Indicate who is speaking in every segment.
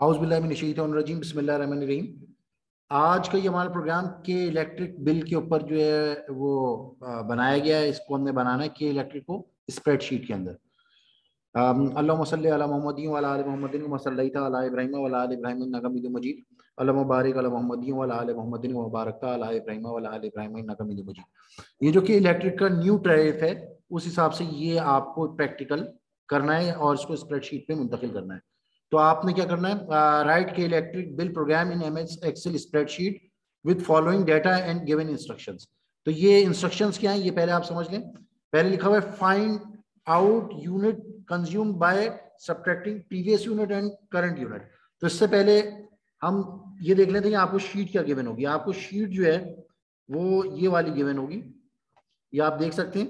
Speaker 1: औज़ु बिल्लाहि मिनश्शैतानिर्रजीम बिस्मिल्लाहिर्रहमानिर्रहीम। आज का ये हमारा प्रोग्राम के इलेक्ट्रिक बिल के ऊपर जो है वो बनाया गया है। इसको हमने बनाना है के इलेक्ट्रिक को स्प्रेडशीट के अंदर। अल्लाहुम्मा सल्ली अला मुहम्मदिन व अला आलि मुहम्मदिन कमा सल्लैता अला इब्राहीम व अला आलि इब्राहीम इन्नका हमीदुम मजीद। अल्लाहुम्मा बारिक अला मुहम्मदिन व अला आलि मुहम्मदिन व बारकता अला इब्राहीम व अला आलि इब्राहीम इन्नका हमीदुम मजीद। ये जो कि इलेक्ट्रिक का न्यू टैरिफ है, उस हिसाब से ये आपको प्रैक्टिकल करना है और इसको स्प्रेडशीट पे मुंतकिल करना है। तो आपने क्या करना है, राइट के electric bill program in MS Excel spreadsheet with following data and given instructions. तो ये इंस्ट्रक्शंस क्या हैं ये पहले आप समझ लें। पहले लिखा हुआ है find out unit consume by subtracting previous unit and current unit. तो इससे पहले हम ये देख लेते हैं कि आपको शीट क्या गिवन होगी। आपको शीट जो है वो ये वाली गिवन होगी। ये आप देख सकते हैं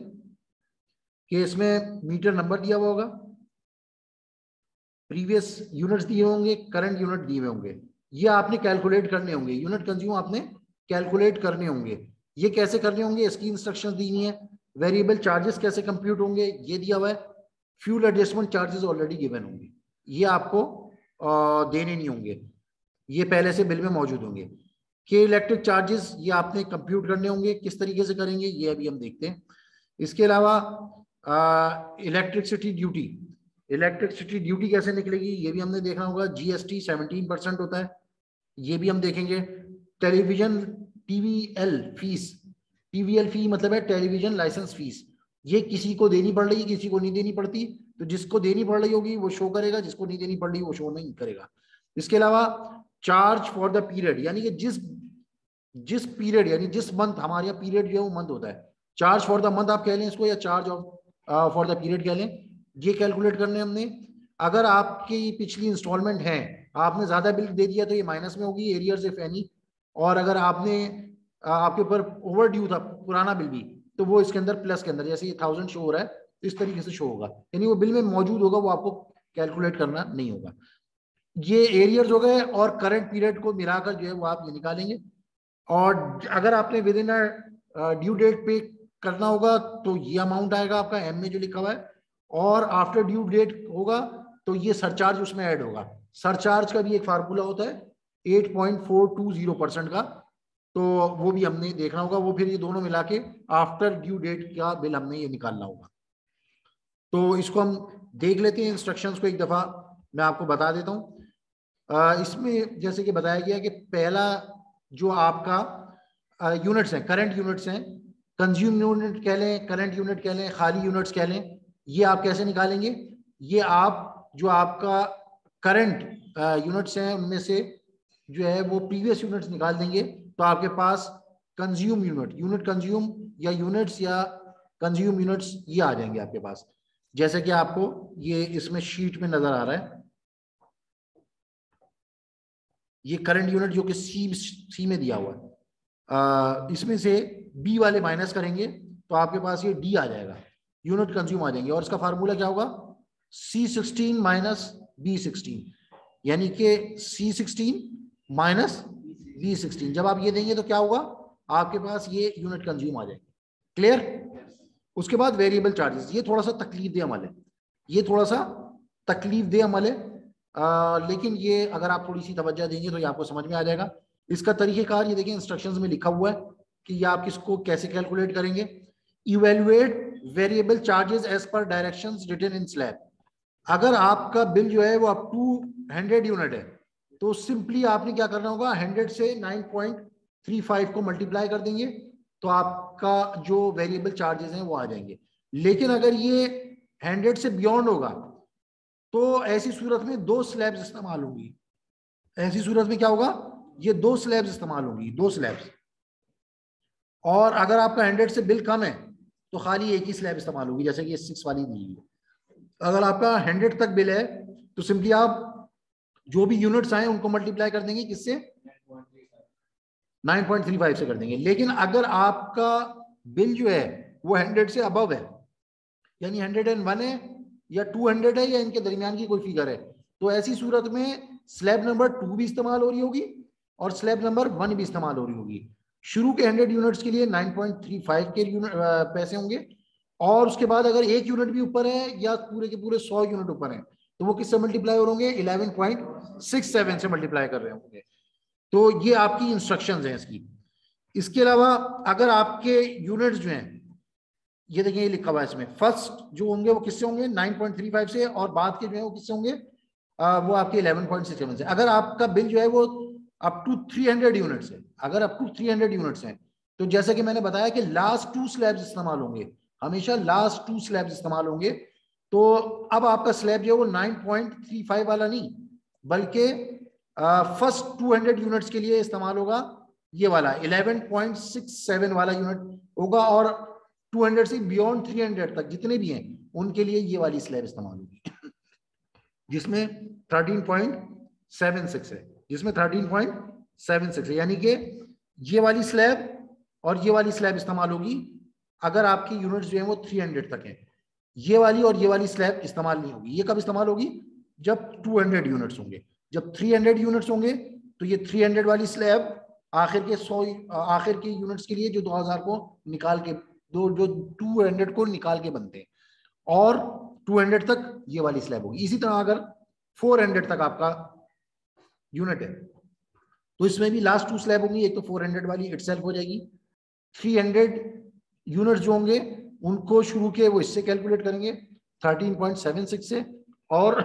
Speaker 1: कि इसमें मीटर नंबर दिया हुआ होगा, प्रीवियस यूनिट्स दिए होंगे, करंट यूनिट दिए हुए होंगे। ये आपने कैलकुलेट करने होंगे, यूनिट कंज्यूम आपने कैलकुलेट करने होंगे। ये कैसे करने होंगे इसकी इंस्ट्रक्शंस दी हुई है। वेरिएबल चार्जेस कैसे कंप्यूट होंगे ये दिया हुआ है। Fuel adjustment charges already given होंगे, ये आपको देने नहीं होंगे, ये पहले से बिल में मौजूद होंगे। के इलेक्ट्रिक चार्जेस ये आपने कंप्यूट करने होंगे, किस तरीके से करेंगे ये अभी हम देखते हैं। इसके अलावा इलेक्ट्रिसिटी ड्यूटी, इलेक्ट्रिसिटी ड्यूटी कैसे निकलेगी ये भी हमने देखना होगा। जीएसटी 17% होता है, ये भी हम देखेंगे। टेलीविजन टीवीएल फीस, टीवीएल फी मतलब है टेलीविजन लाइसेंस फीस, ये किसी को देनी पड़ रही है किसी को नहीं देनी पड़ती। तो जिसको देनी पड़ रही होगी वो शो करेगा, जिसको नहीं देनी पड़ रही वो शो नहीं करेगा। इसके अलावा चार्ज फॉर द पीरियड, यानी कि जिस पीरियड यानी जिस मंथ, हमारे यहाँ पीरियड जो है वो मंथ होता है, चार्ज फॉर द मंथ आप कह लें इसको, या charge of for the period कह लें, ये कैलकुलेट करने हमने। अगर आपकी पिछली इंस्टॉलमेंट है, आपने ज्यादा बिल दे दिया तो ये माइनस में होगी, एरियर्स इफ एनी। और अगर आपने आपके ऊपर ओवर ड्यू था पुराना बिल भी, तो वो इसके अंदर प्लस के अंदर, जैसे ये 1000 शो हो रहा है इस तरीके से शो होगा, यानी वो बिल में मौजूद होगा, वो आपको कैलकुलेट करना नहीं होगा। ये एरियर्स हो गए और करंट पीरियड को मिलाकर जो है वो आप ये निकालेंगे। और अगर आपने विद इन ड्यू डेट पे करना होगा तो ये अमाउंट आएगा आपका एम में जो लिखा हुआ है, और आफ्टर ड्यू डेट होगा तो ये सरचार्ज उसमें ऐड होगा। सरचार्ज का भी एक फार्मूला होता है 8.420% का, तो वो भी हमने देखना होगा। वो फिर ये दोनों मिला के आफ्टर ड्यू डेट का बिल हमने ये निकालना होगा। तो इसको हम देख लेते हैं, इंस्ट्रक्शंस को एक दफा मैं आपको बता देता हूँ। इसमें जैसे कि बताया गया कि पहला जो आपका यूनिट्स हैं, करंट यूनिट्स हैं, कंज्यूम यूनिट कह लें, करंट यूनिट कह लें, खाली यूनिट्स कह लें, ये आप कैसे निकालेंगे। ये आप जो आपका करंट यूनिट्स हैं उनमें से जो है वो प्रीवियस यूनिट्स निकाल देंगे, तो आपके पास कंज्यूम यूनिट, यूनिट कंज्यूम या यूनिट्स या कंज्यूम यूनिट्स ये आ जाएंगे आपके पास। जैसे कि आपको ये इसमें शीट में नजर आ रहा है, ये करंट यूनिट जो कि सी में दिया हुआ है, इसमें से बी वाले माइनस करेंगे तो आपके पास ये डी आ जाएगा, यूनिट कंज्यूम आ जाएंगे। और इसका फार्मूला क्या होगा, C16 माइनस B16, यानी कि C16 माइनस B16। जब आप ये देंगे तो क्या होगा, आपके पास ये यूनिट कंज्यूम आ जाएंगे। क्लियर। उसके बाद वेरिएबल चार्जेस, ये थोड़ा सा तकलीफ दे अमल है, ये थोड़ा सा तकलीफ दे अमल है, लेकिन ये अगर आप थोड़ी सी तवज्जो देंगे तो ये आपको समझ में आ जाएगा। इसका तरीकेकार ये देखिए इंस्ट्रक्शंस में लिखा हुआ है कि ये आप किसको कैसे कैलकुलेट करेंगे। Evaluate variable charges as per directions written in slab. अगर आपका बिल जो है वो अप टू 100 यूनिट है तो सिंपली आपने क्या करना होगा, 100 से 9.35 को मल्टीप्लाई कर देंगे तो आपका जो वेरिएबल चार्जेस हैं वो आ जाएंगे। लेकिन अगर ये 100 से बियॉन्ड होगा तो ऐसी सूरत में दो स्लैब्स इस्तेमाल होंगी। ऐसी सूरत में क्या होगा, ये दो स्लैब्स इस्तेमाल होंगी, दो स्लैब्स। और अगर आपका 100 से बिल कम है तो खाली एक ही स्लैब इस्तेमाल होगी, जैसे कि ये 6 वाली दी है। अगर आपका 100 तक बिल है तो सिंपली आप जो भी यूनिट्स आए उनको मल्टीप्लाई कर देंगे, किससे, 9.35 से कर देंगे। लेकिन अगर आपका बिल जो है वो 100 से अबव है, यानी 101 है या 200 है या इनके दरमियान की कोई फिगर है, तो ऐसी सूरत में स्लैब नंबर 2 भी इस्तेमाल हो रही होगी और स्लैब नंबर 1 भी इस्तेमाल हो रही होगी। शुरू के 100 यूनिट्स के लिए 9.35 के पैसे होंगे, और उसके बाद अगर एक यूनिट भी ऊपर है या पूरे के पूरे 100 यूनिट ऊपर है तो वो किससे मल्टीप्लाई हो होंगे, 11.67 से मल्टीप्लाई कर रहे होंगे। तो ये आपकी इंस्ट्रक्शंस हैं इसकी। इसके अलावा अगर आपके यूनिट्स जो हैं, ये देखिए ये लिखा हुआ है इसमें, फर्स्ट जो होंगे वो किससे होंगे 9.35 से, और बाद के जो है वो किससे होंगे, वो आपके 11.67 से। अगर आपका बिल जो है वो अप टू 300 यूनिट्स है, अगर अप टू 300 यूनिट्स हैं, तो जैसे कि मैंने बताया कि लास्ट 2 स्लैब्स इस्तेमाल होंगे, हमेशा लास्ट 2 स्लैब्स इस्तेमाल होंगे। तो अब आपका स्लैब जो है वो 9.35 वाला नहीं, बल्कि फर्स्ट 200 यूनिट्स के लिए इस्तेमाल होगा ये वाला 11.67 वाला यूनिट होगा, और 200 से बियॉन्ड 300 तक जितने भी हैं उनके लिए ये वाली स्लैब इस्तेमाल होगी, जिसमें 13.76 है, जिसमें 13.76 है। यानी कि ये वाली स्लैब और ये वाली स्लैब इस्तेमाल होगी अगर आपकी यूनिट्स जो है वो 300 तक है। ये वाली और ये वाली स्लैब इस्तेमाल नहीं होगी। ये कब इस्तेमाल होगी, जब 200 यूनिट्स होंगे। जब 300 यूनिट्स होंगे तो ये 300 वाली स्लैब आखिर के 100 आखिर के यूनिट्स के लिए जो 2000 को निकाल के जो 200 को निकाल के बनते हैं, और 200 तक ये वाली स्लैब होगी। इसी तरह अगर 400 तक आपका यूनिट है तो इसमें भी लास्ट 2 स्लैब होंगी, एक तो 400 वाली इटसेल्फ हो जाएगी। 300 यूनिट्स जो होंगे उनको शुरू के वो इससे कैलकुलेट करेंगे 13.76 से, और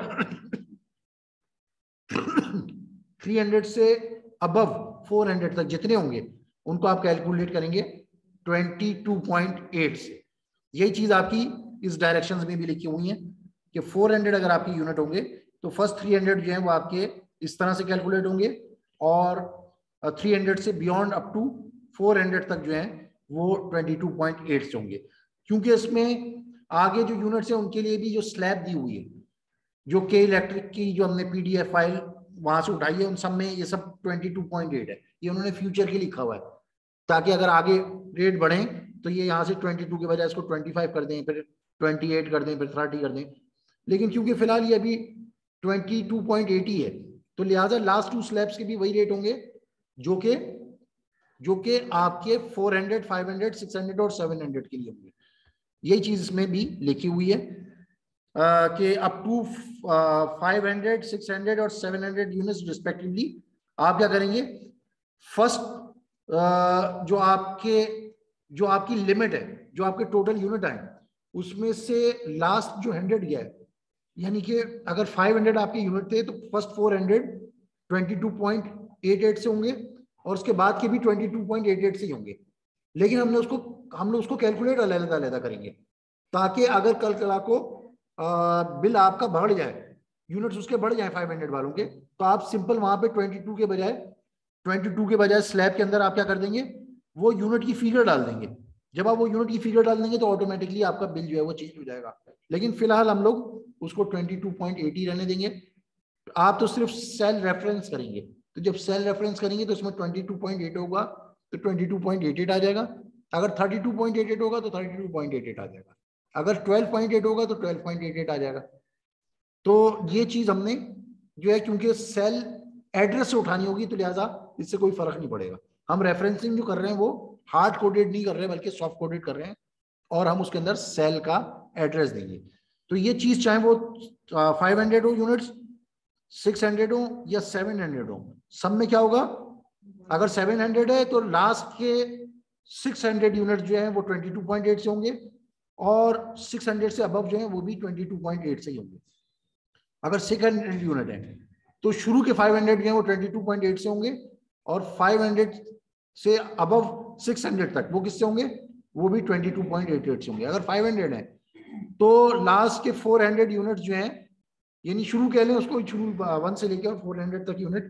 Speaker 1: 300 से अबव 400 तक जितने होंगे उनको आप कैलकुलेट करेंगे 22.8 से। यही चीज आपकी इस डायरेक्शंस में भी लिखी हुई है कि 400 अगर आपकी यूनिट होंगे तो फर्स्ट 300 जो है वो आपके इस तरह से कैलकुलेट होंगे, और 300 से बियॉन्ड अप टू 400 तक जो है वो 22.8 से होंगे। क्योंकि इसमें आगे जो यूनिट्स है उनके लिए भी जो स्लैब दी हुई है, जो के इलेक्ट्रिक की जो हमने पीडीएफ फाइल वहां से उठाई है, उन सब में ये सब 22.8 है। ये उन्होंने फ्यूचर के लिखा हुआ है, ताकि अगर आगे रेट बढ़े तो ये यहाँ से 22 के बजाय इसको 25 कर दें, फिर 28 कर दें, फिर 30 कर दें। लेकिन क्योंकि फिलहाल ये अभी 22.80 है, तो लिहाजा लास्ट 2 स्लैब्स के भी वही रेट होंगे जो कि आपके 400, 500, 600 और 700 के लिए होंगे। यही चीज इसमें भी लिखी हुई है कि अप टू 500, 600 और 700 यूनिट्स रिस्पेक्टिवली आप क्या करेंगे, फर्स्ट जो आपकी लिमिट है, जो आपके टोटल यूनिट आए उसमें से लास्ट जो 100 गया है, यानी कि अगर 500 आपके यूनिट थे तो फर्स्ट 400 22.88 से होंगे, और उसके बाद के भी 22.88 से ही होंगे। लेकिन हम लोग उसको कैलकुलेट अलग-अलग करेंगे, ताकि अगर कल कला को बिल आपका बढ़ जाए, यूनिट्स उसके बढ़ जाए 500 वालों के, तो आप सिंपल वहां पे 22 के बजाय स्लैब के अंदर आप क्या कर देंगे, वो यूनिट की फिगर डाल देंगे। जब आप वो यूनिट की फिगर डाल देंगे तो ऑटोमेटिकली आपका बिल जो है वो चेंज हो जाएगा। लेकिन फिलहाल हम लोग उसको 22.80 रहने देंगे। आप तो सिर्फ सेल रेफरेंस करेंगे, तो जब सेल रेफरेंस करेंगे तो उसमें 22.8 होगा तो 22.88 आ जाएगा। अगर 32.88 होगा तो 32.88 आ जाएगा। अगर 12.8 होगा तो 12.88 आ जाएगा। तो ये चीज हमने जो है, क्योंकि सेल एड्रेस से उठानी होगी तो लिहाजा इससे कोई फर्क नहीं पड़ेगा। हम रेफरेंसिंग जो कर रहे हैं वो हार्ड कोडेड नहीं कर रहे हैं, बल्कि सॉफ्ट कोडेड कर रहे हैं, और हम उसके अंदर सेल का एड्रेस देंगे। तो ये चीज चाहे वो 500 हो यूनिट्स, 600 हो या 700 हो, सब में क्या होगा, अगर 700 है तो लास्ट के 600 यूनिट जो है वो 22.8 से होंगे, और 600 से अबव जो है वो भी 22.8 से ही होंगे। अगर 600 यूनिट है तो शुरू के 500 जो है वो 22.8 से होंगे, और 500 से अबव 600 तक वो किससे होंगे, वो भी 22.88 से होंगे। अगर 500 है तो लास्ट के 400 यूनिट जो हैं, यानी शुरू कह लें उसको, शुरू 1 से लेकर 400 तक यूनिट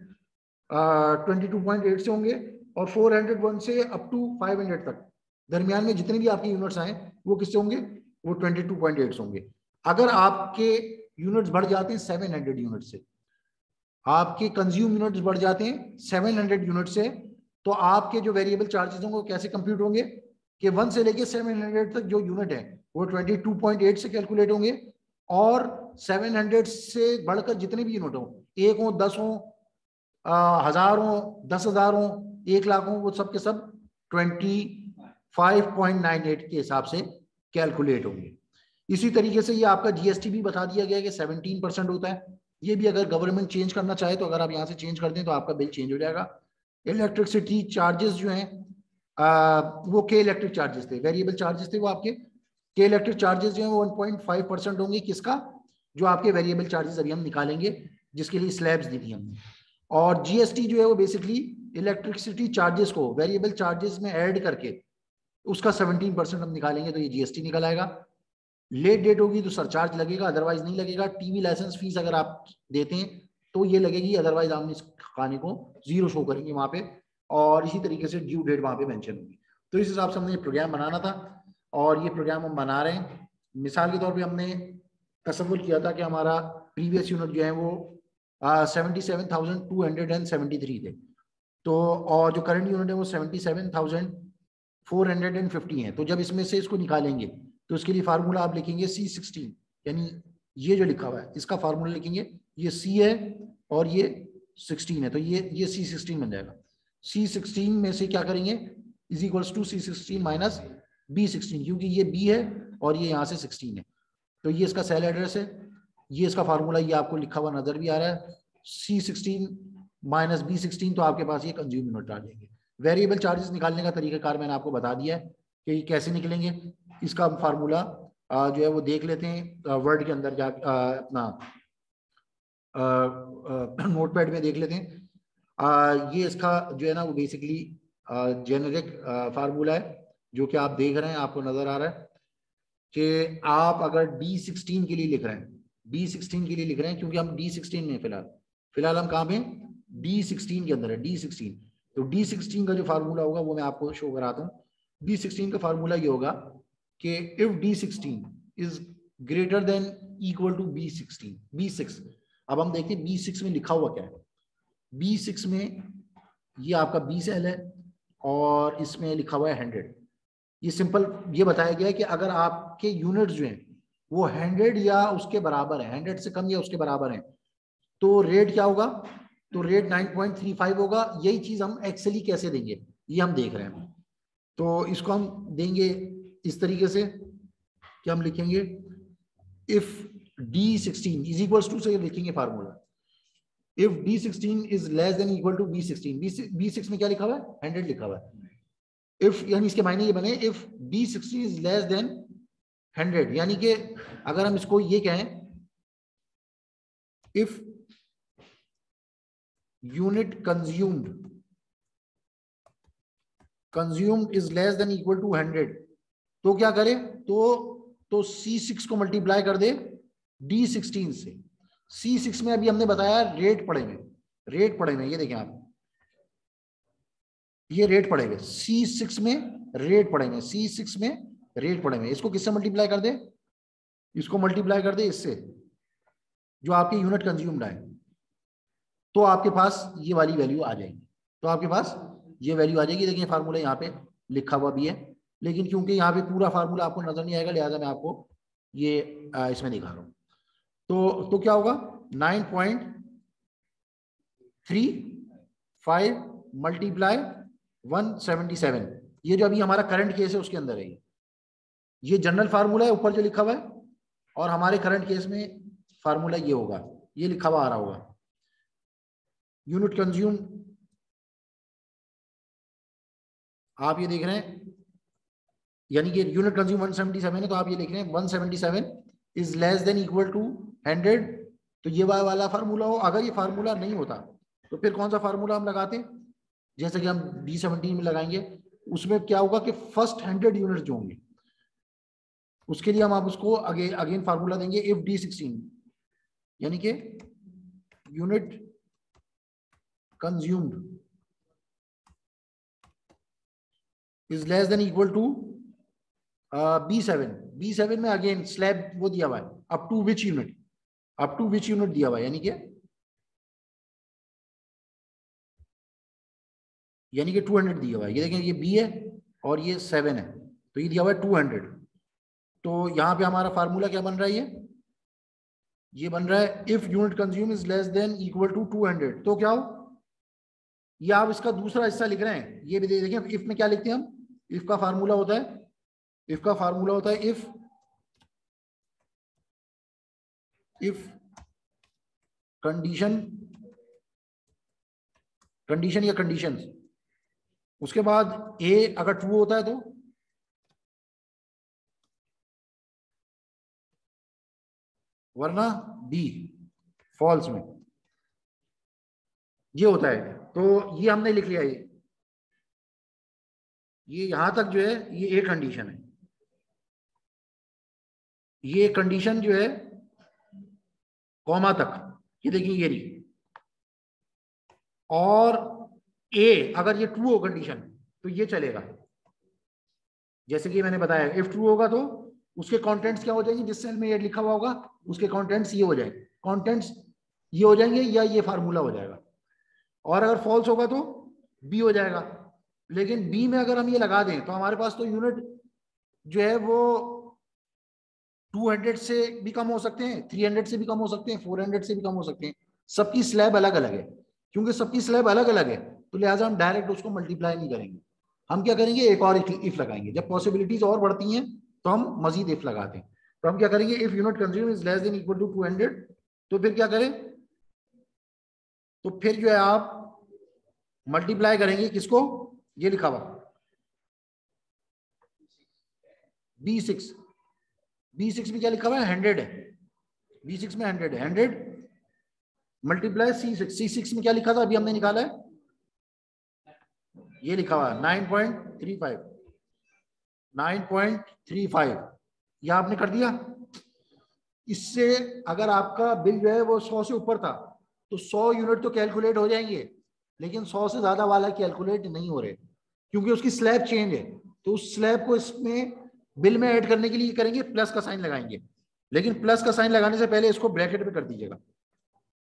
Speaker 1: 22.8 से होंगे, और 401 से अप टू 500 तक दरमियान में जितने भी आपके यूनिट्स आए वो किससे होंगे, वो 22.8 से होंगे। अगर आपके यूनिट्स बढ़ जाते हैं 700 यूनिट से, आपके कंज्यूम यूनिट्स बढ़ जाते हैं 700 यूनिट से, तो आपके जो वेरिएबल चार्जेस होंगे वो कैसे कंप्यूट होंगे कि 1 से लेके 700 तक जो यूनिट है वो 22.8 से कैलकुलेट होंगे, और 700 से बढ़कर जितने भी यूनिट हो, 1 हो, 10 हो, 1000 हो, 10,000 हो, 1 लाख हो, वो सब के सब 25.98 के हिसाब से कैलकुलेट होंगे। इसी तरीके से ये आपका जीएसटी भी बता दिया गया है कि 17% होता है। ये भी अगर गवर्नमेंट चेंज करना चाहे तो अगर आप यहाँ से चेंज कर दें तो आपका बिल चेंज हो जाएगा। इलेक्ट्रिसिटी चार्जेस जो हैं वो के इलेक्ट्रिक चार्जेस थे, वेरिएबल चार्जेस थे वो आपके। के इलेक्ट्रिक चार्जेस जो है वो 1.5% होंगे। किसका? जो आपके वेरिएबल चार्जेस अभी हम निकालेंगे, जिसके लिए स्लैब्स दी थी हमने। और जीएसटी जो है वो बेसिकली इलेक्ट्रिसिटी चार्जेस को वेरिएबल चार्जेस में ऐड करके उसका 17% हम निकालेंगे तो ये जीएसटी निकल आएगा। लेट डेट होगी तो सरचार्ज लगेगा, अदरवाइज नहीं लगेगा। टीवी लाइसेंस फीस अगर आप देते हैं तो ये लगेगी, अदरवाइज हम इस खाने को जीरो शो करेंगे वहां पे। और इसी तरीके से ड्यू डेट वहां पे मेंशन होगी। तो इस हिसाब से हमने ये प्रोग्राम बनाना था और ये प्रोग्राम हम बना रहे हैं। मिसाल के तौर पे हमने तसव्वुर किया था कि हमारा प्रीवियस यूनिट जो है वो 77,273 थे, तो और जो करंट यूनिट है वो 77,450 है। तो जब इसमें से इसको निकालेंगे तो उसके लिए फार्मूला आप लिखेंगे C16, यानी ये जो लिखा हुआ है इसका फार्मूला लिखेंगे, ये C है और ये 16 है, तो ये C16 बन जाएगा। C16 में से क्या करेंगे, is equals to C16 minus B16, क्योंकि ये B है और ये यहाँ से 16 है। तो ये इसका सेल एड्रेस है, ये इसका फार्मूला ये आपको लिखा हुआ नजर भी आ रहा है, C16 माइनस B16, तो आपके पास ये कंज्यूम यूनिट आ जाएंगे। वेरिएबल चार्जेस निकालने का तरीकाकार मैंने आपको बता दिया है कि कैसे निकलेंगे। इसका फार्मूला जो है वो देख लेते हैं वर्ड के अंदर जा अपना नोटपैड में देख लेते हैं। ये इसका जो है ना वो बेसिकली जेनेरिक फार्मूला है जो कि आप देख रहे हैं, आपको नजर आ रहा है कि आप अगर D16 के लिए लिख रहे हैं, D16 के लिए लिख रहे हैं, क्योंकि हम D16 में फिलहाल हम कहाँ पे D16 के अंदर है, D16। तो D16 का जो फार्मूला होगा वो मैं आपको शो कराता हूँ। D16 का फार्मूला ये होगा कि if D16 is greater than equal to B6। अब हम देखते हैं B6 में लिखा हुआ क्या है। B6 में ये आपका B सेल है और इसमें लिखा हुआ है 100। ये सिंपल ये बताया गया है कि अगर आपके यूनिट्स जो हैं वो 100 या उसके बराबर है, 100 से कम या उसके बराबर है, तो रेट क्या होगा, तो रेट 9.35 होगा। यही चीज हम एक्चुअली कैसे देंगे ये हम देख रहे हैं। तो इसको हम देंगे इस तरीके से कि हम लिखेंगे if D16 is equals to से लिखेंगे formula, if D16 is less than equal to B16। B6 में क्या लिखा हुआ है, 100 लिखा हुआ है। इफ यानी इसके मायने ये बने if D16 is less then 100, यानी कि अगर हम इसको ये कहें if unit consumed is less than equal to 100, तो क्या करे, तो C6 को मल्टीप्लाई कर दे D16 से। C6 में अभी हमने बताया रेट पड़े हुए, ये देखें आप, ये रेट पड़ेंगे C6 में, रेट पड़ेंगे C6 में, रेट पड़ेंगे। इसको किससे मल्टीप्लाई कर दे, इसको मल्टीप्लाई कर दे इससे जो आपके यूनिट कंज्यूम्ड है, तो आपके पास ये वाली वैल्यू आ जाएगी। तो आपके पास ये वैल्यू आ जाएगी। देखिए फार्मूला यहाँ पे लिखा हुआ भी है, लेकिन क्योंकि यहाँ पे पूरा फार्मूला आपको नजर नहीं आएगा लिहाजा मैं आपको ये इसमें दिखा रहा हूँ। तो क्या होगा, 9.35 मल्टीप्लाई 177, ये जो अभी हमारा करंट केस है उसके अंदर है, ये जनरल फार्मूला है ऊपर जो लिखा हुआ है, और हमारे करंट केस में फार्मूला ये होगा, ये लिखा हुआ आ रहा होगा यूनिट कंज्यूम। आप ये देख रहे हैं यानी कि यूनिट कंज्यूम 177 है, तो आप ये लिख रहे हैं 177 is less than equal to 100, तो ये वाला फार्मूला हो। अगर ये फार्मूला नहीं होता तो फिर कौन सा फार्मूला हम लगाते हैं, जैसे कि हम D17 में लगाएंगे, उसमें क्या होगा कि फर्स्ट 100 यूनिट जो होंगे उसके लिए हम आप उसको अगेन फार्मूला देंगे इफ D16 यानी कि unit consumed is less than equal to B7 में अगेन स्लैब वो दिया हुआ है अप टू विच यूनिट दिया हुआ है, यानी कि 200 दिया हुआ है। ये देखें ये B है और ये 7 है, तो ये दिया हुआ है 200। तो यहाँ पे हमारा फार्मूला क्या बन रहा है, ये बन रहा है if unit consume is less than equal to 200, तो क्या हो, ये आप इसका दूसरा हिस्सा लिख रहे हैं, ये भी देखें इफ में क्या लिखते हैं हम, इफ का फार्मूला होता है इफ इफ कंडीशन या कंडीशंस, उसके बाद ए अगर ट्रू होता है तो वरना बी फॉल्स में, ये होता है। तो ये हमने लिख लिया, ये यहां तक जो है ये एक कंडीशन है, ये कंडीशन जो है कॉमा तक, ये देखिए ये रही। और ए अगर ये ट्रू हो कंडीशन तो ये चलेगा, जैसे कि मैंने बताया इफ ट्रू होगा तो उसके कंटेंट्स क्या हो जाएंगे, जिस सेल में ये लिखा हुआ होगा उसके कंटेंट्स ये हो जाएंगे, कंटेंट्स ये हो जाएंगे या ये फार्मूला हो जाएगा। और अगर फॉल्स होगा तो बी हो जाएगा। लेकिन बी में अगर हम ये लगा दें तो हमारे पास तो यूनिट जो है वो 200 से भी कम हो सकते हैं, 300 से भी कम हो सकते हैं, 400 से भी कम हो सकते हैं। सबकी स्लैब अलग अलग है। क्योंकि सबकी स्लैब अलग अलग है तो लिहाजा हम डायरेक्ट उसको मल्टीप्लाई नहीं करेंगे, हम क्या करेंगे एक और इफ लगाएंगे। जब पॉसिबिलिटीज और बढ़ती हैं तो हम मजीद इफ लगाते हैं। तो हम क्या करेंगे, if unit consume is less than equal to 200, तो फिर क्या करें, तो फिर जो है आप मल्टीप्लाई करेंगे किसको, ये लिखा हुआ B6, B6 में क्या लिखा हुआ है 100 है, B6 में 100 है, 100 मल्टीप्लाई C6, C6 में क्या लिखा था अभी हमने निकाला है, ये लिखा हुआ है 9.35, 9.35 यह आपने कर दिया। इससे अगर आपका बिल जो है वो 100 से ऊपर था तो 100 यूनिट तो कैलकुलेट हो जाएंगे, लेकिन 100 से ज्यादा वाला कैलकुलेट नहीं हो रहे क्योंकि उसकी स्लैब चेंज है। तो उस स्लैब को इसमें बिल में ऐड करने के लिए करेंगे प्लस का साइन लगाएंगे, लेकिन प्लस का साइन लगाने से पहले इसको ब्रैकेट में कर दीजिएगा,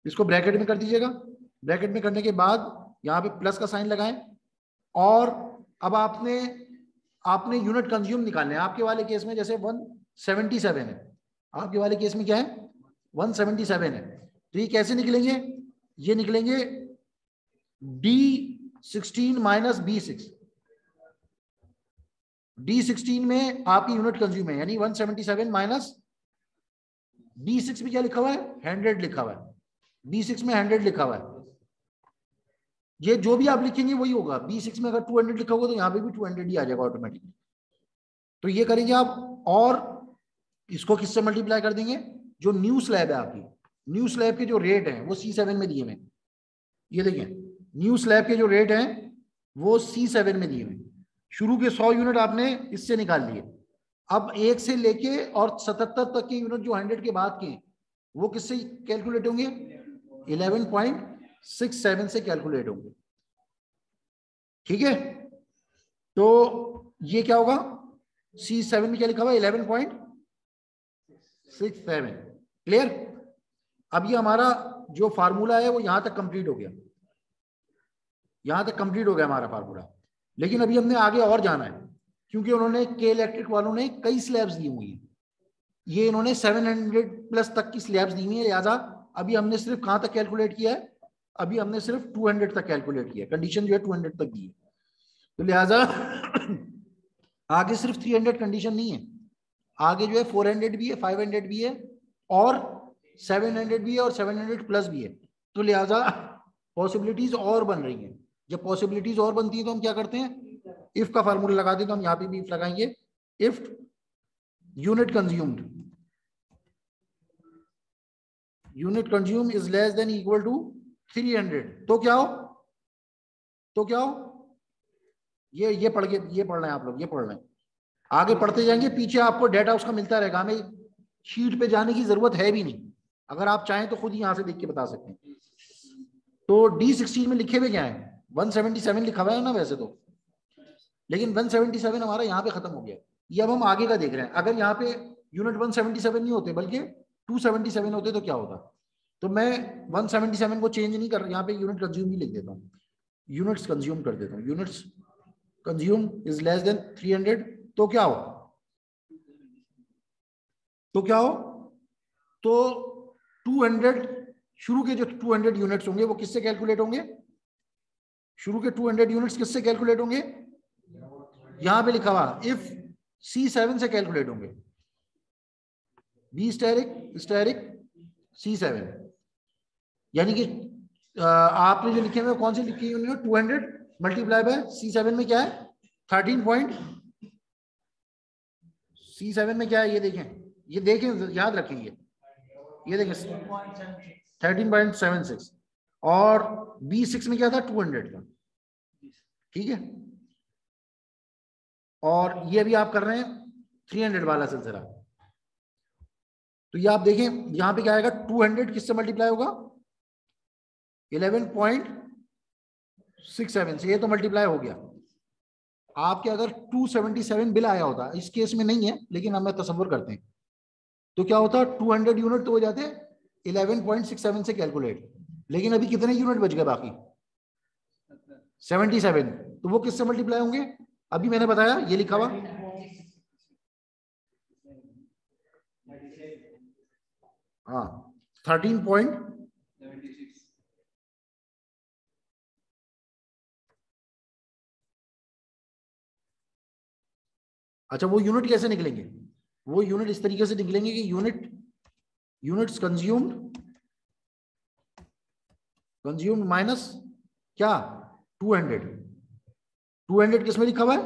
Speaker 1: इसको ब्रैकेट में कर दीजिएगा। ब्रैकेट में करने के बाद यहाँ पे प्लस का साइन लगाएं। और अब आपने यूनिट कंज्यूम निकालने हैं। आपके वाले केस में जैसे 177 है, आपके वाले केस में क्या है 177 है, तो ये कैसे निकलेंगे, ये निकलेंगे D16 माइनस B6। D16 में आपकी यूनिट कंज्यूम है यानी 177 माइनस B6 में क्या लिखा हुआ है 100 लिखा हुआ है, B6 में 100 लिखा हुआ है। ये जो भी आप लिखेंगे वही होगा। B6 में अगर 200 लिखा होगा तो यहाँ पे भी 200 ही आ जाएगा ऑटोमेटिकली। तो ये करेंगे आप, और इसको किससे मल्टीप्लाई कर देंगे, जो न्यू स्लैब है आपकी, न्यू स्लैब के जो रेट है वो C7 में दिए हुए, ये देखिए न्यू स्लैब के जो रेट हैं वो C7 में दिए हुए। शुरू के 100 यूनिट आपने इससे निकाल लिए। अब 1 से लेके और 77 तक के यूनिट जो 100 के बाद के वो किससे कैलकुलेट होंगे, 11.67 से कैलकुलेट होंगे। ठीक है, तो ये क्या होगा, C7 में क्या लिखा हुआ है 11.67। क्लियर। अब ये हमारा जो फार्मूला है वो यहां तक कंप्लीट हो गया, यहां तक कंप्लीट हो गया हमारा फार्मूला। लेकिन अभी हमने आगे और जाना है क्योंकि उन्होंने के इलेक्ट्रिक वालों ने कई स्लैब्स दी हुई हैं, ये इन्होंने 700 प्लस तक की स्लैब्स दी हुई है। लिहाजा अभी हमने सिर्फ कहां तक कैलकुलेट किया है, अभी हमने सिर्फ 200 तक कैलकुलेट किया, कंडीशन जो है 200 तक दी है। तो लिहाजा आगे सिर्फ 300 कंडीशन नहीं है, आगे जो है 400 भी है, 500 भी है और 700 भी है और 700 प्लस भी है। तो लिहाजा पॉसिबिलिटीज और बन रही हैं। जब पॉसिबिलिटीज और बनती है तो हम क्या करते हैं, इफ का फार्मूला लगाते हैं। तो हम यहाँ पे भी इफ लगाएंगे, if unit consume is less than equal to 300, तो क्या हो, ये पढ़ना है आप लोग, ये पढ़ रहे हैं, आगे पढ़ते जाएंगे, पीछे आपको डेटा उसका मिलता रहेगा। हमें शीट पे जाने की जरूरत है भी नहीं, अगर आप चाहें तो खुद ही यहां से देख के बता सकते हैं। तो D16 में लिखे हुए क्या है 177 लिखा हुआ है ना वैसे तो, लेकिन 177 हमारा यहाँ पे खत्म हो गया। ये अब हम आगे का देख रहे हैं। अगर यहाँ पे यूनिट 177 नहीं होते बल्कि 277 होते तो क्या होता। तो मैं 177 को चेंज नहीं कर रहा, यहाँ पे यूनिट कंज्यूम ही लिख देता हूँ, यूनिट्स कंज्यूम कर देता हूँ, units consume is less then 300। तो क्या हो, तो 200 शुरू के जो 200 यूनिट्स होंगे वो किससे कैलकुलेट होंगे, शुरू के 200 यूनिट्स किससे कैलकुलेट होंगे, यहां पे लिखा हुआ इफ C7 से कैलकुलेट होंगे। बी स्टेरिक C7, यानी कि आपने जो लिखे हुए कौन से लिखे हुए 200 मल्टीप्लाई बाय C7 में क्या है 13 पॉइंट, C7 में क्या है ये देखें, ये देखें याद रखेंगे, ये देखें 13.76 और B6 में क्या था 200 था, ठीक है। और ये अभी आप कर रहे हैं 300 वाला सिलसिला, तो ये आप देखें यहां पे क्या आएगा 200 किससे मल्टीप्लाई होगा 11.67 से, ये तो मल्टीप्लाई हो गया। आपके अगर 277 बिल आया होता, इस केस में नहीं है लेकिन हम तसव्वुर करते हैं, तो क्या होता 200 यूनिट तो हो जाते 11.67 से कैलकुलेट, लेकिन अभी कितने यूनिट बच गए बाकी 77, तो वो किससे मल्टीप्लाई होंगे, अभी मैंने बताया ये लिखा हुआ हाँ 13.76। अच्छा वो यूनिट कैसे निकलेंगे, वो यूनिट इस तरीके से निकलेंगे कि यूनिट्स कंज्यूम्ड माइनस क्या 200 किस में लिखा हुआ है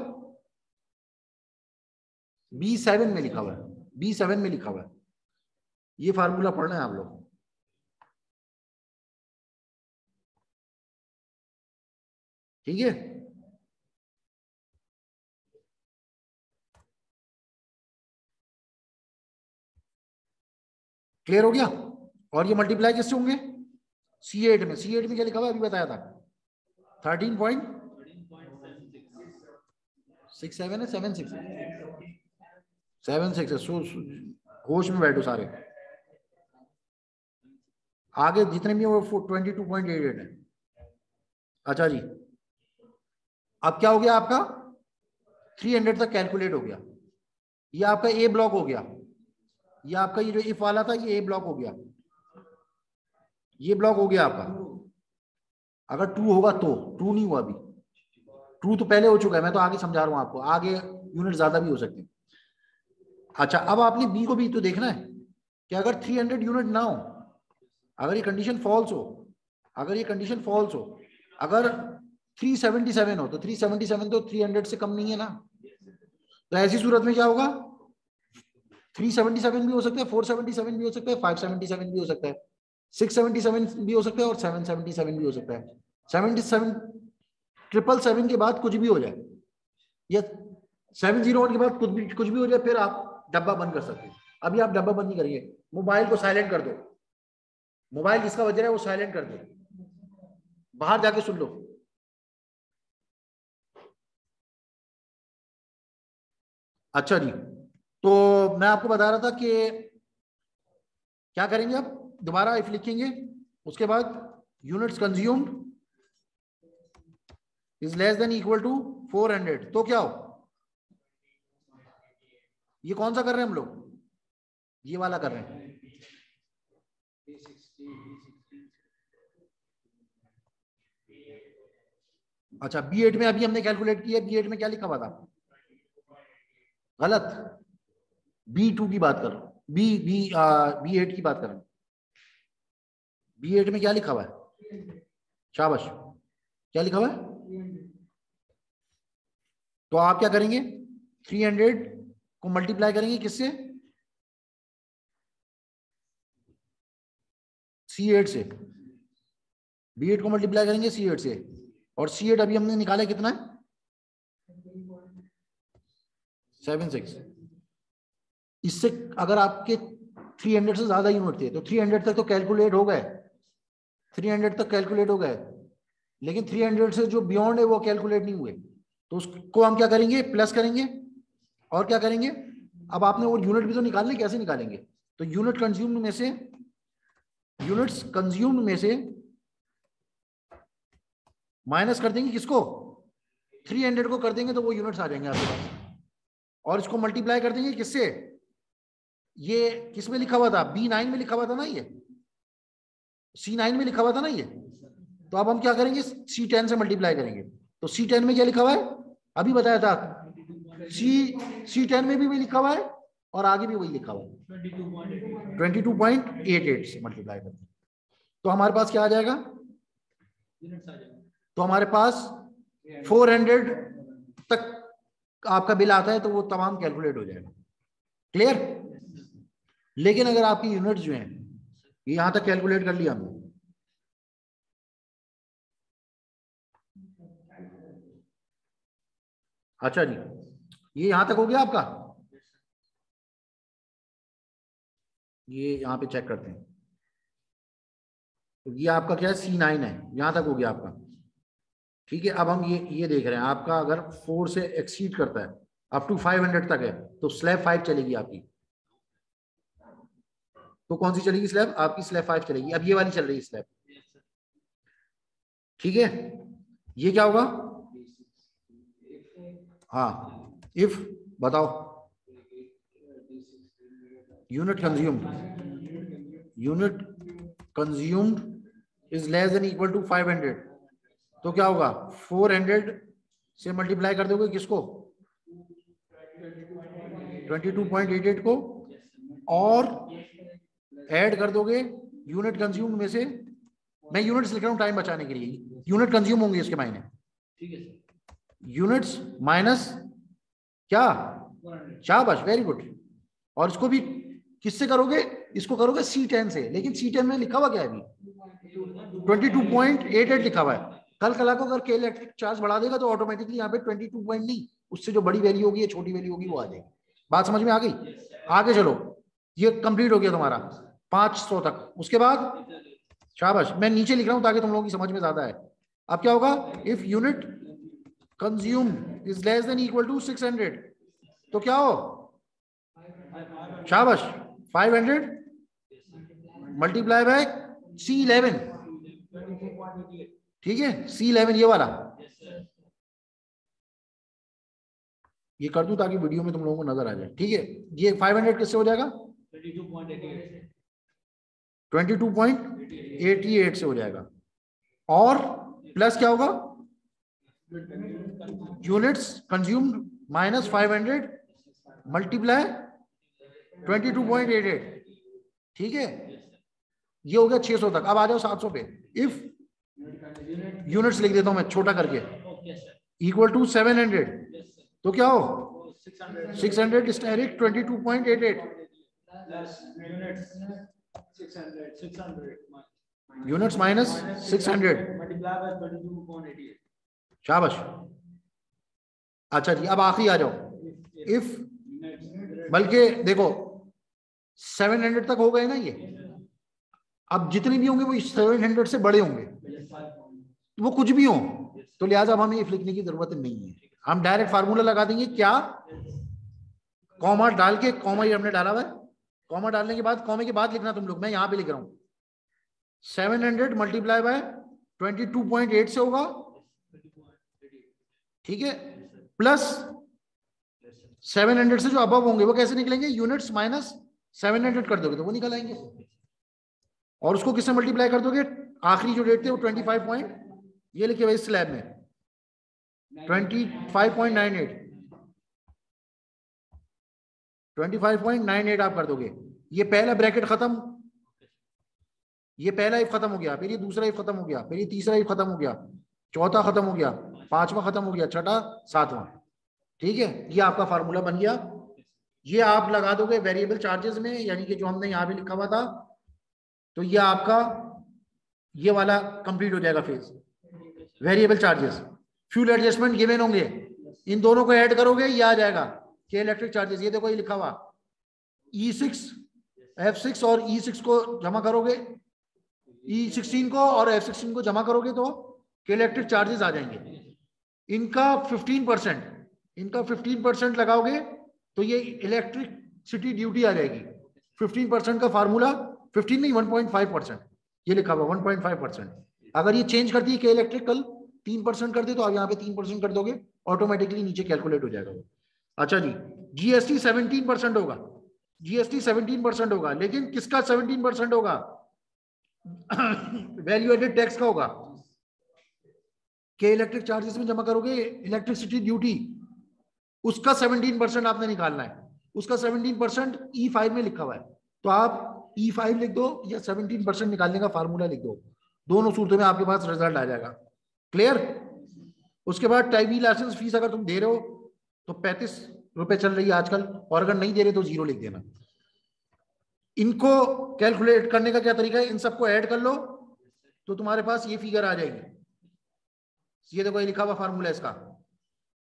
Speaker 1: B7 में लिखा हुआ है, B7 में लिखा हुआ है, ये फार्मूला पढ़ना है आप लोग, ठीक है। क्लियर हो गया। और ये मल्टीप्लाई किससे होंगे C8 में, C8 में क्या लिखा हुआ अभी बताया था 13.67 है 76 है, होश में बैठो सारे, आगे जितने भी वो 22.88 है। अच्छा जी, अब क्या हो गया आपका 300 तक कैलकुलेट हो गया, ये आपका ए ब्लॉक हो गया, ये आपका ये जो इफ वाला था ये ए ब्लॉक हो गया, ये ब्लॉक हो गया आपका। अगर ट्रू होगा तो, ट्रू नहीं हुआ अभी, ट्रू तो पहले हो चुका है, मैं तो आगे समझा रहा हूं आपको, आगे यूनिट ज्यादा भी हो सकते हैं। अच्छा अब आपने बी को भी तो देखना है कि अगर 300 यूनिट ना हो, अगर ये कंडीशन फॉल्स हो, अगर ये कंडीशन फॉल्स हो, अगर 377 हो तो 377 तो 300 से कम नहीं है ना, तो ऐसी सूरत में क्या होगा 377 भी हो सकता है, 477 भी हो सकता है, 577 भी हो सकता है, 677 भी हो सकता है और 777 भी हो सकता है। 77 777 के बाद कुछ भी हो जाए या 701 के बाद कुछ भी हो जाए, फिर आप डब्बा बंद कर सकते हैं। अभी आप डब्बा बंद नहीं करिए, मोबाइल को साइलेंट कर दो, मोबाइल जिसका बज रहा है वो साइलेंट कर दो, बाहर जाके सुन लो। अच्छा जी, तो मैं आपको बता रहा था कि क्या करेंगे, अब दोबारा इफ लिखेंगे, उसके बाद units consumed is less than equal to 400, तो क्या हो, ये कौन सा कर रहे हैं हम लोग, ये वाला कर रहे हैं। अच्छा B8 में अभी हमने कैलकुलेट किया, B8 में क्या लिखा हुआ था, गलत, B2 की बात कर रहा हूं, B8 की बात कर रहा हूं, B8 में क्या लिखा हुआ है, शाबाश, क्या लिखा हुआ है, तो आप क्या करेंगे 300 को मल्टीप्लाई करेंगे किससे C8 से, B8 को मल्टीप्लाई करेंगे C8 से, और C8 अभी हमने निकाला कितना है 76, इससे अगर आपके 300 से ज्यादा यूनिट थे तो 300 तक तो कैलकुलेट हो गए, 300 तक कैलकुलेट हो गए, लेकिन 300 से जो बियॉन्ड है वो कैलकुलेट नहीं हुए, तो उसको हम क्या करेंगे प्लस करेंगे, और क्या करेंगे, अब आपने वो यूनिट भी तो निकालने, कैसे निकालेंगे, तो यूनिट्स कंज्यूम्ड में से माइनस कर देंगे किसको 300 को कर देंगे, तो वो यूनिट्स आ जाएंगे आपके पास, और इसको मल्टीप्लाई कर देंगे किससे, ये किस में लिखा हुआ था B9 में लिखा हुआ था ना, ये C9 में लिखा हुआ था ना ये, तो अब हम क्या करेंगे C10 से मल्टीप्लाई करेंगे, तो C10 में क्या लिखा हुआ है अभी बताया था, C10 में भी वही लिखा हुआ है और आगे भी वही लिखा हुआ है, 22.88 से मल्टीप्लाई करते हैं तो हमारे पास क्या आ जाएगा? तो हमारे पास 400 तक आपका बिल आता है तो वो तमाम कैलकुलेट हो जाएगा। क्लियर? लेकिन अगर आपकी यूनिट जो है ये यहां तक कैलकुलेट कर लिया हमने, अच्छा जी, ये यहां तक हो गया आपका, ये यहां पे चेक करते हैं। तो ये आपका क्या है? C9 है, यहां तक हो गया आपका। ठीक है, अब हम ये देख रहे हैं आपका अगर 4 से एक्सीड करता है अप टू 500 तक है तो स्लैब 5 चलेगी आपकी। तो कौन सी चलेगी स्लैब? आपकी स्लैब 5 चलेगी। अब ये वाली चल रही है स्लैब। ठीक है, ये क्या होगा? हाँ, इफ बताओ, unit consumed is less than equal to 500 तो क्या होगा? 400 से मल्टीप्लाई कर दोगे किसको? 22.88 को, और ऐड कर दोगे यूनिट कंज्यूम्ड में से। मैं यूनिट्स लिख रहा हूं टाइम बचाने के लिए, यूनिट कंज्यूम होंगे इसके मायने। ठीक है, यूनिट्स माइनस क्या? शाबाश, वेरी गुड। और इसको भी किससे करोगे? इसको करोगे C10 से। लेकिन C10 में लिखा हुआ क्या है? अभी 22.88 लिखा हुआ है। कल को अगर के इलेक्ट्रिक चार्ज बढ़ा देगा तो ऑटोमेटिकली यहाँ पे 22 पॉइंट नहीं, उससे जो बड़ी वैल्यू होगी या छोटी वैल्यू होगी वो आ जाएगी। बात समझ में आ गई? आगे चलो, ये कंप्लीट हो गया तुम्हारा 500 तक। उसके बाद शाबाश, मैं नीचे लिख रहा हूं ताकि तुम लोगों की समझ में ज्यादा है। अब क्या होगा? If unit consume is less than equal to 600 तो क्या हो? शाबाश, 500 मल्टीप्लाई बाय C11। ठीक है, C11 ये वाला ये कर दूं ताकि वीडियो में तुम लोगों को नजर आ जाए। ठीक है, ये 500 किससे हो जाएगा? 22.88 से हो जाएगा। और प्लस क्या होगा? Units consumed minus 500 multiply 22.88। ठीक है, ये हो गया 600 तक। अब आ जाओ 700 पे। इफ यूनिट्स लिख देता हूं मैं छोटा करके, इक्वल टू 700 तो क्या हो? 600 स्टेरिक 22.88 यूनिट्स माइनस 600 शाबाश। अच्छा जी, अब आखिरी आ जाओ। इफ, बल्कि देखो 700 तक हो गए ना ये, अब जितने भी होंगे वो 700 से बड़े होंगे, तो वो कुछ भी हो, तो लिहाजा अब हमें इफ लिखने की जरूरत नहीं है। हम डायरेक्ट फार्मूला लगा देंगे क्या? कॉमा डाल के, कॉमा ये हमने डाला हुआ है, कॉमा डालने के बाद कॉमे के बाद लिखना तुम लोग, मैं यहां पे लिख रहा हूं 700 मल्टीप्लाई बाय 22.8 से होगा। ठीक है, प्लस 700 से जो अबव होंगे वो कैसे निकलेंगे? यूनिट्स माइनस 700 कर दोगे तो वो निकल आएंगे। और उसको किससे मल्टीप्लाई कर दोगे? आखिरी जो रेट थे वो 25 पॉइंट, ये लिखे हुए इस स्लैब में 25.98 25.98 आप कर दोगे। ये पहला ब्रैकेट खत्म, ये पहला इफ खत्म हो गया, फिर ये दूसरा इफ खत्म हो गया, फिर ये तीसरा इफ खत्म हो गया, चौथा खत्म हो गया, पांचवा खत्म हो गया, छठा, सातवां। ठीक है, ये आपका फार्मूला बन गया। ये आप लगा दोगे वेरिएबल चार्जेस में, यानी कि जो हमने यहाँ भी लिखा हुआ था, तो ये आपका ये वाला कंप्लीट हो जाएगा phase. Variable charges, fuel adjustment given होंगे, इन दोनों को ऐड करोगे ये आ जाएगा के इलेक्ट्रिक चार्जेस। ये देखो ये लिखा हुआ E6 F6 और E6 को जमा करोगे, E16 को और F16 को जमा करोगे तो के इलेक्ट्रिक चार्जेस आ जाएंगे। इनका 15% लगाओगे तो ये इलेक्ट्रिसिटी ड्यूटी आ जाएगी। 15% का फार्मूला 15 नहीं 1.5%, ये लिखा हुआ 1.5%। अगर ये चेंज करती है के इलेक्ट्रिकल 3% कर दे तो आप यहाँ पे 3% कर दोगे, ऑटोमेटिकली नीचे कैलकुलेट हो जाएगा वो। अच्छा जी, जीएसटी 17% होगा, जीएसटी 17% होगा, लेकिन किसका 17% होगा? वैल्यू एडेड टैक्स का होगा। के इलेक्ट्रिक चार्जेस में जमा करोगे इलेक्ट्रिसिटी ड्यूटी, उसका 17% आपने निकालना है, उसका 17% E5 में लिखा हुआ है, तो आप E5 लिख दो या 17% निकालने का फार्मूला लिख दो, दोनों सूरतों में आपके पास रिजल्ट आ जाएगा। क्लियर? उसके बाद टाइप बी लाइसेंस फीस अगर तुम दे रहे हो तो 35 रुपए चल रही है आजकल, और अगर नहीं दे रहे तो 0 लिख देना। इनको कैलकुलेट करने का क्या तरीका है, इन सबको ऐड कर लो तो तुम्हारे पास ये फिगर आ जाएगी। ये देखो, ये लिखा हुआ फार्मूला इसका।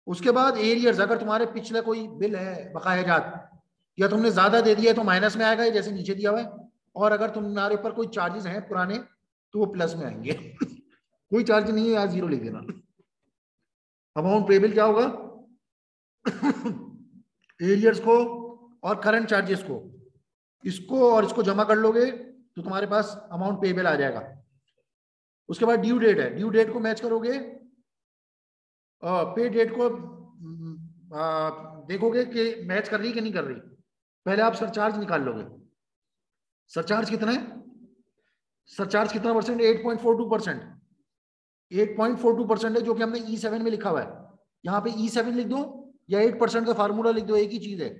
Speaker 1: उसके बाद एरियर्स, अगर तुम्हारे पिछले कोई बिल है बकाया जात या तुमने ज्यादा दे दिया है तो माइनस में आएगा, जैसे नीचे दिया हुआ है, और अगर तुम्हारे ऊपर कोई चार्जेस हैं पुराने तो वो प्लस में आएंगे। कोई चार्ज नहीं है यार, 0 लिख देना। अमाउंट पेबल क्या होगा? एरियर्स को और करंट चार्जेस को, इसको और इसको जमा कर लोगे तो तुम्हारे पास अमाउंट पेबल आ जाएगा। उसके बाद ड्यू डेट है, ड्यू डेट को मैच करोगे, पे डेट को देखोगे कि मैच कर रही कि नहीं कर रही। पहले आप सरचार्ज निकाल लोगे। सरचार्ज कितना है? सरचार्ज कितना परसेंट? 8.42%। 8.42% है, जो कि हमने E7 में लिखा हुआ है। यहाँ पे E7 लिख दो या 8% का फार्मूला लिख दो, एक ही चीज है।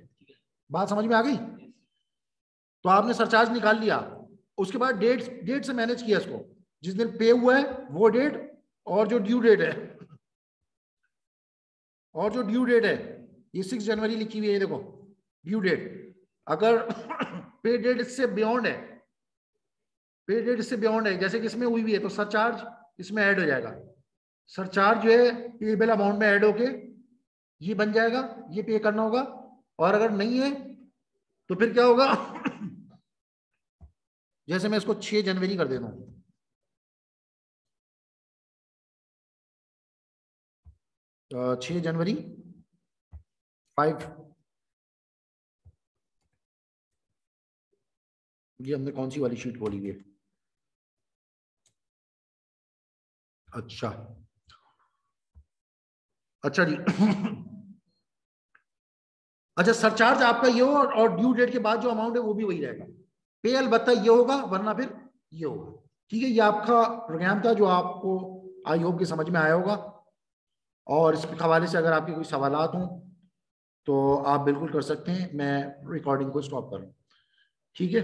Speaker 1: बात समझ में आ गई? तो आपने सरचार्ज निकाल लिया। उसके बाद डेट से मैनेज किया इसको, जिस दिन पे हुआ है वो डेट, और जो ड्यू डेट है, और जो ड्यू डेट है ये 6 जनवरी लिखी हुई है, ये देखो ड्यू डेट। अगर पे डेट इससे बियॉन्ड है, पे डेट इससे बियॉन्ड है, जैसे कि इसमें हुई भी है, तो सरचार्ज इसमें ऐड हो जाएगा। सरचार्ज जो है पेबल अमाउंट में ऐड होके ये बन जाएगा, ये पे करना होगा। और अगर नहीं है तो फिर क्या होगा? जैसे मैं इसको 6 जनवरी कर देता हूं, 6 जनवरी 5, ये हमने कौन सी वाली शीट खोली हुई है? अच्छा अच्छा जी। अच्छा, सरचार्ज आपका ये हो और ड्यू डेट के बाद जो अमाउंट है वो भी वही रहेगा। पे अलबत्ता ये होगा, वरना फिर ये होगा। ठीक है, ये आपका प्रोग्राम था जो आपको आई होप कि समझ में आया होगा। और इस हवाले से अगर आपके कोई सवालात हों तो आप बिल्कुल कर सकते हैं। मैं रिकॉर्डिंग को स्टॉप करूँ? ठीक है।